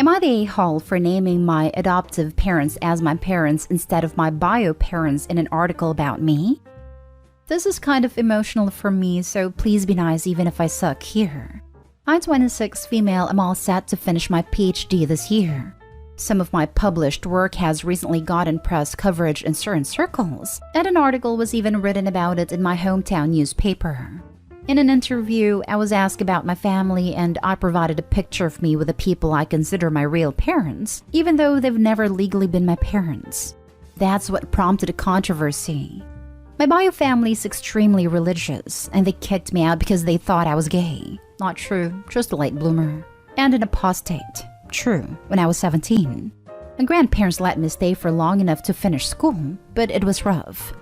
Am I the a-hole for naming my adoptive parents as my parents instead of my bio parents in an article about me? This is kind of emotional for me, so please be nice even if I suck here. I'm 26 female, I'm all set to finish my PhD this year. Some of my published work has recently gotten press coverage in certain circles, and an article was even written about it in my hometown newspaper. In an interview, I was asked about my family, and I provided a picture of me with the people I consider my real parents, even though they've never legally been my parents. That's what prompted a controversy. My bio family is extremely religious, and they kicked me out because they thought I was gay. Not true, just a late bloomer. And an apostate. True, when I was 17. My grandparents let me stay for long enough to finish school, but it was rough.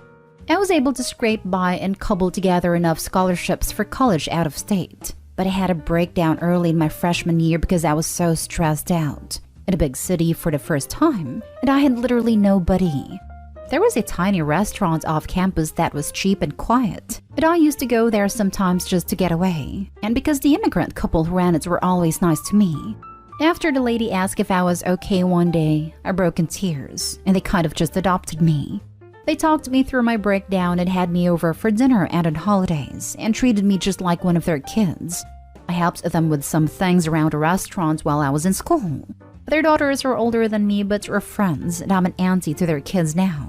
I was able to scrape by and cobble together enough scholarships for college out of state, but I had a breakdown early in my freshman year because I was so stressed out. In a big city for the first time, and I had literally nobody. There was a tiny restaurant off campus that was cheap and quiet, and I used to go there sometimes just to get away, and because the immigrant couple who ran it were always nice to me. After the lady asked if I was okay one day, I broke in tears, and they kind of just adopted me. They talked me through my breakdown and had me over for dinner and on holidays, and treated me just like one of their kids. I helped them with some things around a restaurant while I was in school. Their daughters are older than me but are friends, and I'm an auntie to their kids now.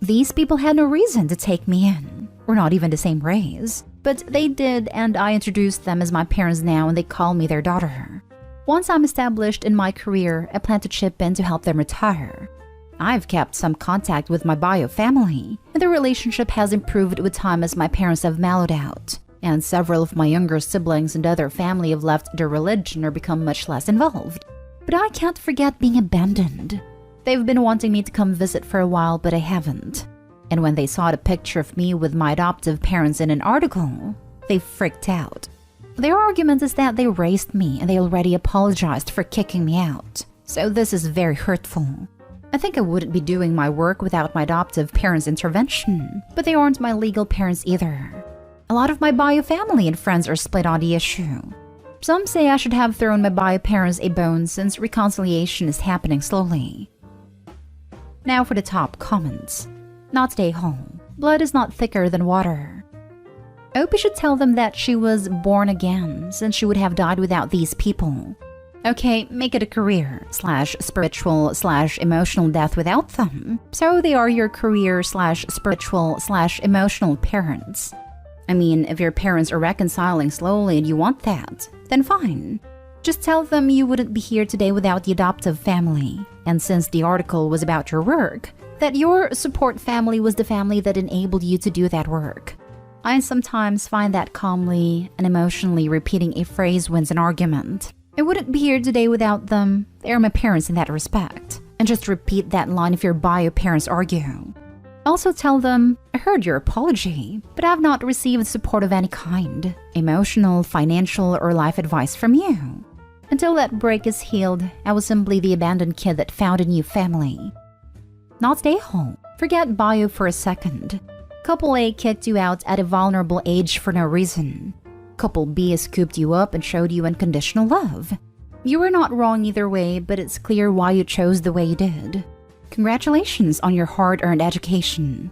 These people had no reason to take me in. We're not even the same race. But they did, and I introduced them as my parents now, and they call me their daughter. Once I'm established in my career, I plan to chip in to help them retire. I've kept some contact with my bio family, and the relationship has improved with time as my parents have mellowed out, and several of my younger siblings and other family have left their religion or become much less involved. But I can't forget being abandoned. They've been wanting me to come visit for a while, but I haven't. And when they saw the picture of me with my adoptive parents in an article, they freaked out. Their argument is that they raised me and they already apologized for kicking me out. So this is very hurtful. I think I wouldn't be doing my work without my adoptive parents' intervention, but they aren't my legal parents either. A lot of my bio family and friends are split on the issue. Some say I should have thrown my bio parents a bone since reconciliation is happening slowly. Now for the top comments. Not stay home. Blood is not thicker than water. Opie should tell them that she was born again, since she would have died without these people. Okay, make it a career, /spiritual/emotional death without them. So they are your career /spiritual/emotional parents. I mean, if your parents are reconciling slowly and you want that, then fine. Just tell them you wouldn't be here today without the adoptive family. And since the article was about your work, that your support family was the family that enabled you to do that work. I sometimes find that calmly and emotionally repeating a phrase wins an argument. I wouldn't be here today without them. They're my parents in that respect. And just repeat that line if your bio parents argue. Also tell them, I heard your apology, but I've not received support of any kind. Emotional, financial, or life advice from you. Until that break is healed, I was simply the abandoned kid that found a new family. Not stay home. Forget bio for a second. Couple A kicked you out at a vulnerable age for no reason. Couple B scooped you up and showed you unconditional love. You were not wrong either way, but it's clear why you chose the way you did. Congratulations on your hard-earned education.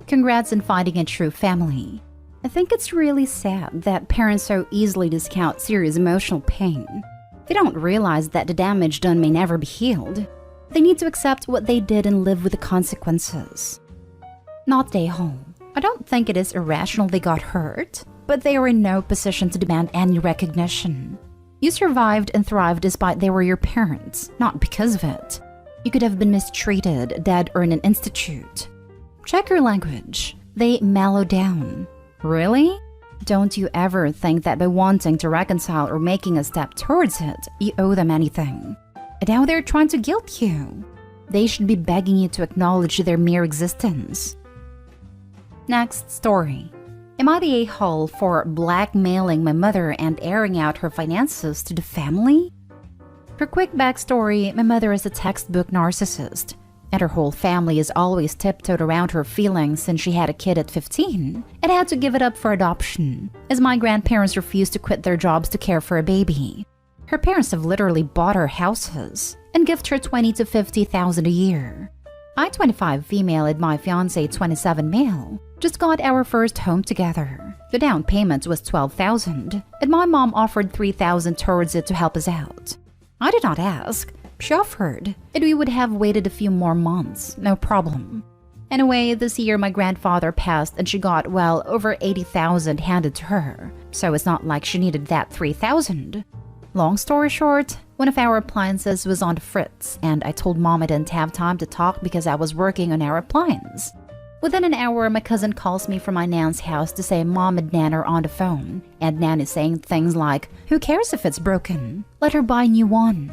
Congrats on finding a true family. I think it's really sad that parents so easily discount serious emotional pain. They don't realize that the damage done may never be healed. They need to accept what they did and live with the consequences. Not stay home. I don't think it is irrational they got hurt, but they are in no position to demand any recognition. You survived and thrived despite they were your parents, not because of it. You could have been mistreated, dead, or in an institute. Check your language. They mellow down. Really? Don't you ever think that by wanting to reconcile or making a step towards it, you owe them anything. And now they're trying to guilt you. They should be begging you to acknowledge their mere existence. Next story. Am I the a-hole for blackmailing my mother and airing out her finances to the family? For quick backstory, my mother is a textbook narcissist, and her whole family has always tiptoed around her feelings since she had a kid at 15 and had to give it up for adoption, as my grandparents refused to quit their jobs to care for a baby. Her parents have literally bought her houses and gift her 20 to 50,000 a year. I, 25 female, and my fiancé, 27 male, just got our first home together. The down payment was 12,000, and my mom offered 3,000 towards it to help us out. I did not ask. She offered, and we would have waited a few more months, no problem. Anyway, this year my grandfather passed and she got well over 80,000 handed to her, so it's not like she needed that 3,000. Long story short, one of our appliances was on the fritz, and I told mom I didn't have time to talk because I was working on our appliance. Within an hour, my cousin calls me from my nan's house to say mom and nan are on the phone, and nan is saying things like, "Who cares if it's broken? Let her buy a new one.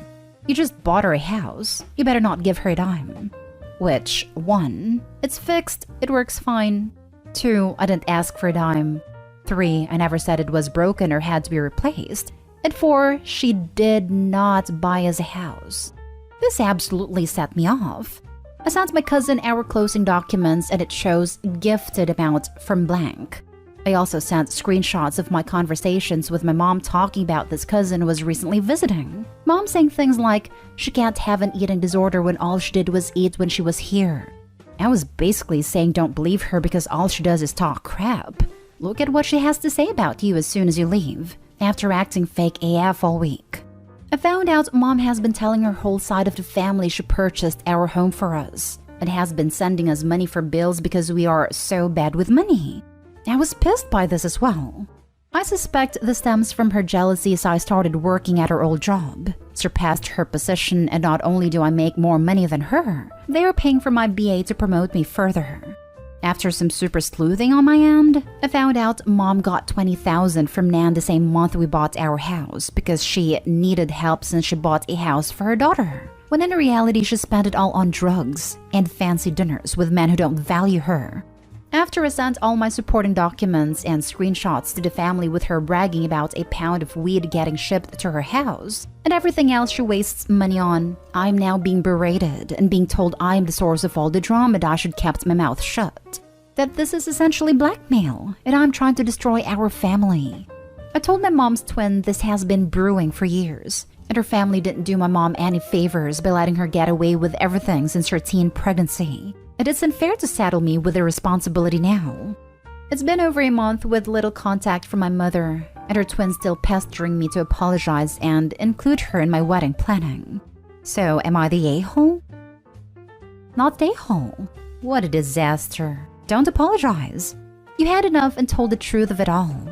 You just bought her a house. You better not give her a dime." Which, 1, it's fixed, it works fine. 2, I didn't ask for a dime. 3, I never said it was broken or had to be replaced. And 4, she did not buy us a house. This absolutely set me off. I sent my cousin our closing documents and it shows gifted amount from blank. I also sent screenshots of my conversations with my mom talking about this cousin who was recently visiting. Mom saying things like, she can't have an eating disorder when all she did was eat when she was here. I was basically saying don't believe her because all she does is talk crap. Look at what she has to say about you as soon as you leave, after acting fake AF all week. I found out mom has been telling her whole side of the family she purchased our home for us and has been sending us money for bills because we are so bad with money. I was pissed by this as well. I suspect this stems from her jealousy as I started working at her old job, surpassed her position, and not only do I make more money than her, they are paying for my BA to promote me further. After some super sleuthing on my end, I found out mom got 20,000 from nan the same month we bought our house because she needed help since she bought a house for her daughter, when in reality she spent it all on drugs and fancy dinners with men who don't value her. After I sent all my supporting documents and screenshots to the family with her bragging about a pound of weed getting shipped to her house and everything else she wastes money on, I'm now being berated and being told I'm the source of all the drama and I should kept my mouth shut. That this is essentially blackmail and I'm trying to destroy our family. I told my mom's twin this has been brewing for years and her family didn't do my mom any favors by letting her get away with everything since her teen pregnancy. And it's unfair to saddle me with the responsibility now. It's been over a month with little contact from my mother, and her twin still pestering me to apologize and include her in my wedding planning. So, am I the a-hole? Not the a-hole. What a disaster. Don't apologize. You had enough and told the truth of it all.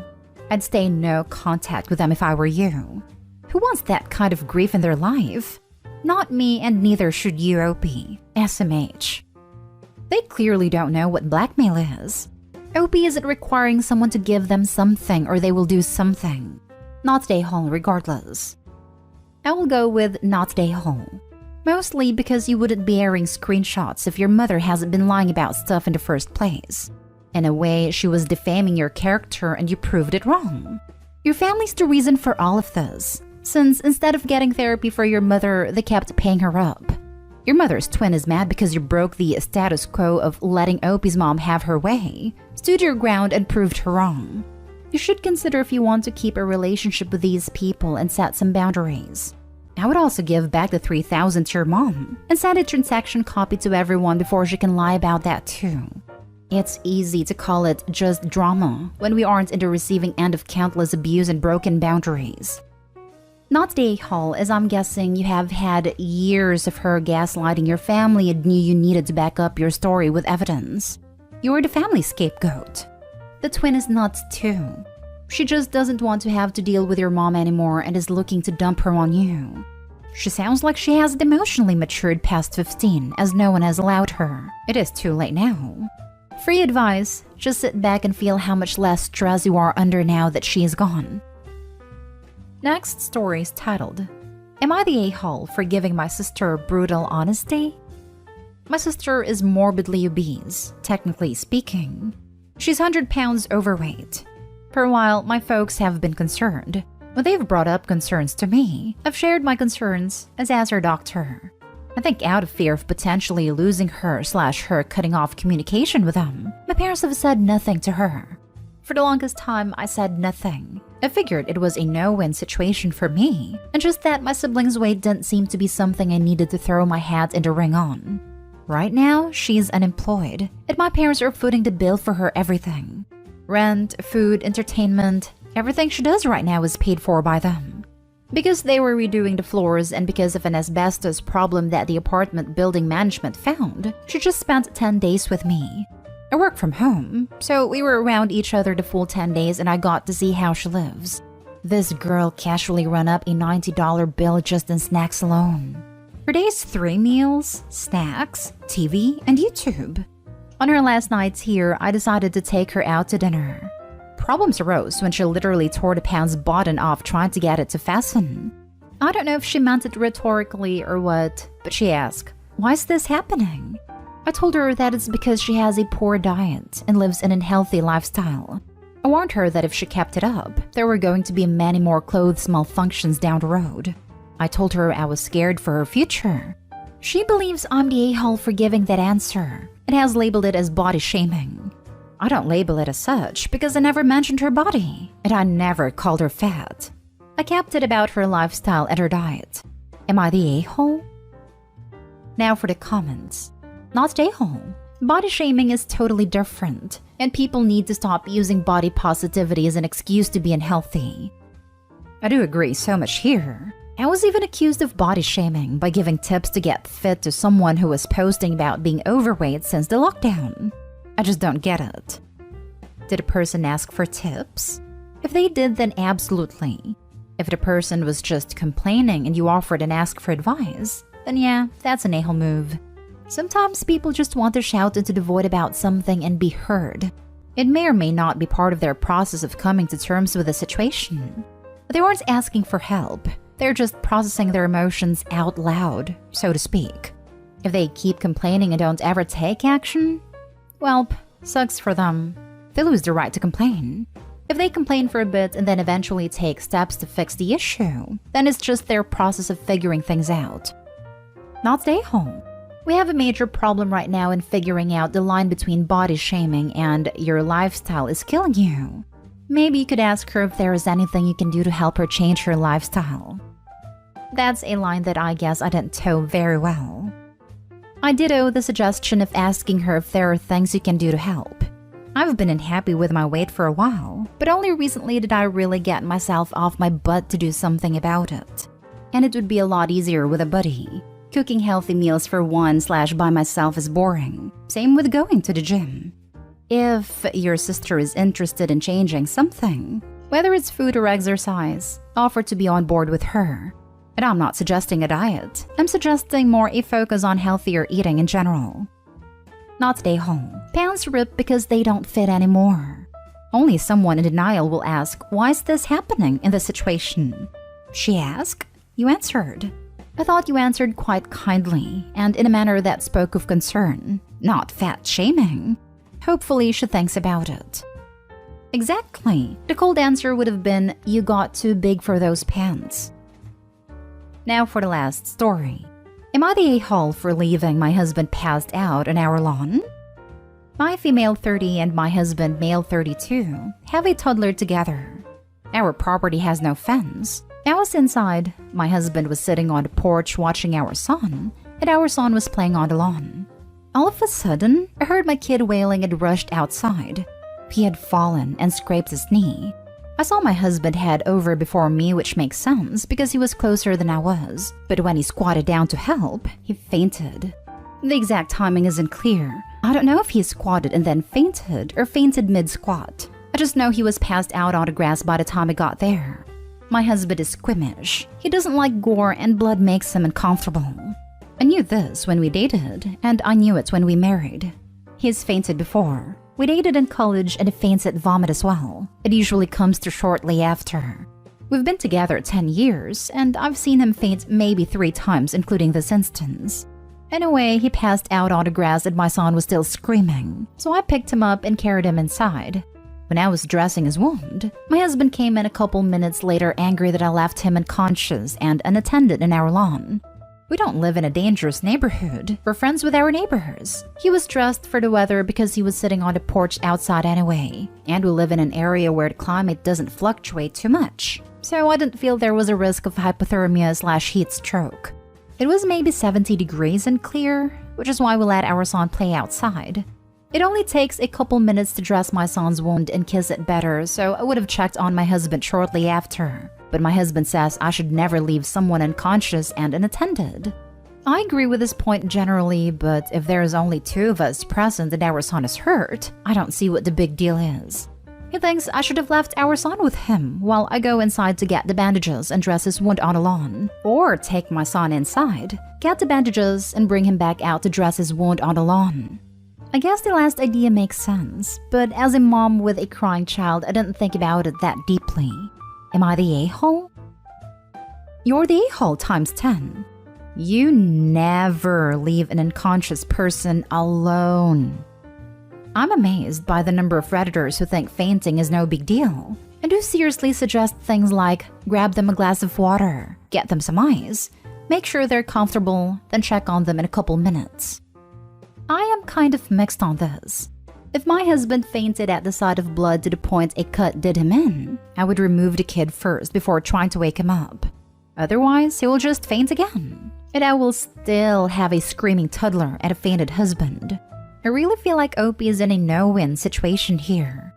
I'd stay in no contact with them if I were you. Who wants that kind of grief in their life? Not me, and neither should you, OP. SMH. They clearly don't know what blackmail is. OP isn't requiring someone to give them something or they will do something. Not stay home regardless. I will go with not stay home. Mostly because you wouldn't be airing screenshots if your mother hasn't been lying about stuff in the first place. In a way, she was defaming your character and you proved it wrong. Your family's the reason for all of this, since instead of getting therapy for your mother, they kept paying her up. Your mother's twin is mad because you broke the status quo of letting Opie's mom have her way, stood your ground and proved her wrong. You should consider if you want to keep a relationship with these people and set some boundaries. I would also give back the 3,000 to your mom and send a transaction copy to everyone before she can lie about that too. It's easy to call it just drama when we aren't in the receiving end of countless abuse and broken boundaries. Not the a-hole, as I'm guessing you have had years of her gaslighting your family and knew you needed to back up your story with evidence. You're the family scapegoat. The twin is nuts too. She just doesn't want to have to deal with your mom anymore and is looking to dump her on you. She sounds like she hasn't emotionally matured past 15, as no one has allowed her. It is too late now. Free advice, just sit back and feel how much less stress you are under now that she is gone. Next story is titled, Am I the a-hole for giving my sister brutal honesty? My sister is morbidly obese, technically speaking. She's 100 pounds overweight. For a while, my folks have been concerned. When they've brought up concerns to me, I've shared my concerns as her doctor. I think out of fear of potentially losing her/her cutting off communication with them, my parents have said nothing to her. For the longest time, I said nothing. I figured it was a no-win situation for me, and just that my siblings' weight didn't seem to be something I needed to throw my hat in the ring on. Right now, she's unemployed, and my parents are footing the bill for her everything. Rent, food, entertainment, everything she does right now is paid for by them. Because they were redoing the floors and because of an asbestos problem that the apartment building management found, she just spent 10 days with me. I work from home, so we were around each other the full 10 days and I got to see how she lives. This girl casually ran up a $90 bill just in snacks alone. Her day's 3 meals, snacks, TV, and YouTube. On her last nights here, I decided to take her out to dinner. Problems arose when she literally tore the pants button off trying to get it to fasten. I don't know if she meant it rhetorically or what, but she asked, "Why is this happening?" I told her that it's because she has a poor diet and lives an unhealthy lifestyle. I warned her that if she kept it up, there were going to be many more clothes malfunctions down the road. I told her I was scared for her future. She believes I'm the a-hole for giving that answer and has labeled it as body shaming. I don't label it as such because I never mentioned her body, and I never called her fat. I kept it about her lifestyle and her diet. Am I the a-hole? Now for the comments. Not the a-hole. Body shaming is totally different, and people need to stop using body positivity as an excuse to be unhealthy. I do agree so much here. I was even accused of body shaming by giving tips to get fit to someone who was posting about being overweight since the lockdown. I just don't get it. Did a person ask for tips? If they did, then absolutely. If the person was just complaining and you offered and asked for advice, then yeah, that's an a-hole move. Sometimes people just want to shout into the void about something and be heard. It may or may not be part of their process of coming to terms with the situation. They aren't asking for help. They're just processing their emotions out loud, so to speak. If they keep complaining and don't ever take action, well, sucks for them. They lose the right to complain. If they complain for a bit and then eventually take steps to fix the issue, then it's just their process of figuring things out. Not stay home. We have a major problem right now in figuring out the line between body shaming and your lifestyle is killing you. Maybe you could ask her if there is anything you can do to help her change her lifestyle. That's a line that I guess I didn't toe very well. I ditto the suggestion of asking her if there are things you can do to help. I've been unhappy with my weight for a while, but only recently did I really get myself off my butt to do something about it. And it would be a lot easier with a buddy. Cooking healthy meals for one/by myself is boring. Same with going to the gym. If your sister is interested in changing something, whether it's food or exercise, offer to be on board with her. And I'm not suggesting a diet. I'm suggesting more a focus on healthier eating in general. Not stay home. Pants rip because they don't fit anymore. Only someone in denial will ask, why is this happening in this situation? She asked, you answered. I thought you answered quite kindly and in a manner that spoke of concern, not fat shaming. Hopefully she thinks about it. Exactly. The cold answer would have been, you got too big for those pants. Now for the last story. Am I the a-hole for leaving my husband passed out on our lawn? My female 30 and my husband male 32 have a toddler together. Our property has no fence. I was inside. My husband was sitting on the porch watching our son, and our son was playing on the lawn. All of a sudden, I heard my kid wailing and rushed outside. He had fallen and scraped his knee. I saw my husband head over before me, which makes sense because he was closer than I was. But when he squatted down to help, he fainted. The exact timing isn't clear. I don't know if he squatted and then fainted or fainted mid-squat. I just know he was passed out on the grass by the time I got there. My husband is squeamish. He doesn't like gore and blood makes him uncomfortable. I knew this when we dated, and I knew it when we married. He's fainted before. We dated in college and he faints at vomit as well. It usually comes through shortly after. We've been together 10 years, and I've seen him faint maybe 3 times, including this instance. Anyway, he passed out on the grass and my son was still screaming, so I picked him up and carried him inside. When I was dressing his wound, my husband came in a couple minutes later angry that I left him unconscious and unattended in our lawn. We don't live in a dangerous neighborhood. We're friends with our neighbors. He was dressed for the weather because he was sitting on the porch outside anyway. And we live in an area where the climate doesn't fluctuate too much. So I didn't feel there was a risk of hypothermia/heat stroke. It was maybe 70 degrees and clear, which is why we let our son play outside. It only takes a couple minutes to dress my son's wound and kiss it better, so I would have checked on my husband shortly after. But my husband says I should never leave someone unconscious and unattended. I agree with this point generally, but if there is only 2 of us present and our son is hurt, I don't see what the big deal is. He thinks I should have left our son with him while I go inside to get the bandages and dress his wound on the lawn. Or take my son inside, get the bandages, and bring him back out to dress his wound on the lawn. I guess the last idea makes sense, but as a mom with a crying child, I didn't think about it that deeply. Am I the a-hole? You're the a-hole times 10. You never leave an unconscious person alone. I'm amazed by the number of Redditors who think fainting is no big deal, and who seriously suggest things like grab them a glass of water, get them some ice, make sure they're comfortable, then check on them in a couple minutes. I am kind of mixed on this. If my husband fainted at the sight of blood to the point a cut did him in, I would remove the kid first before trying to wake him up. Otherwise, he will just faint again. And I will still have a screaming toddler and a fainted husband. I really feel like Opie is in a no-win situation here.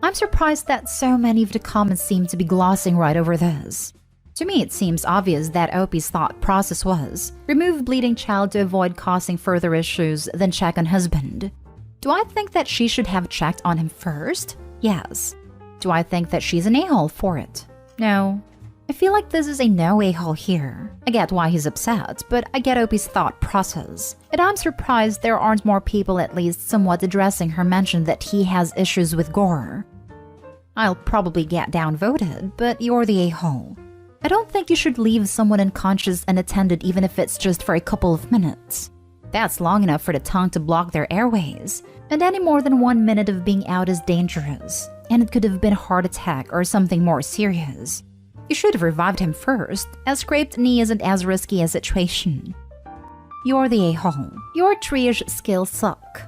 I'm surprised that so many of the comments seem to be glossing right over this. To me, it seems obvious that Opie's thought process was, remove bleeding child to avoid causing further issues, then check on husband. Do I think that she should have checked on him first? Yes. Do I think that she's an a-hole for it? No. I feel like this is a no a-hole here. I get why he's upset, but I get Opie's thought process. And I'm surprised there aren't more people at least somewhat addressing her mention that he has issues with gore. I'll probably get downvoted, but you're the a-hole. I don't think you should leave someone unconscious unattended even if it's just for a couple of minutes. That's long enough for the tongue to block their airways, and any more than 1 minute of being out is dangerous, and it could have been a heart attack or something more serious. You should have revived him first. A scraped knee isn't as risky a situation. You're the a-hole. Your triage skills suck.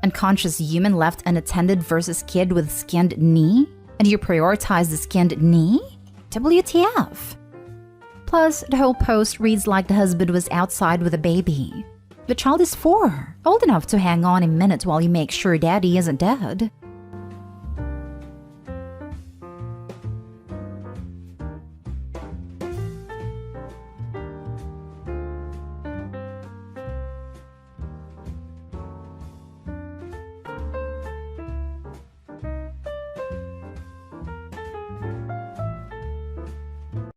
Unconscious human left unattended versus kid with skinned knee? And you prioritize the skinned knee? WTF? Plus, the whole post reads like the husband was outside with a baby. The child is 4, old enough to hang on a minute while you make sure daddy isn't dead.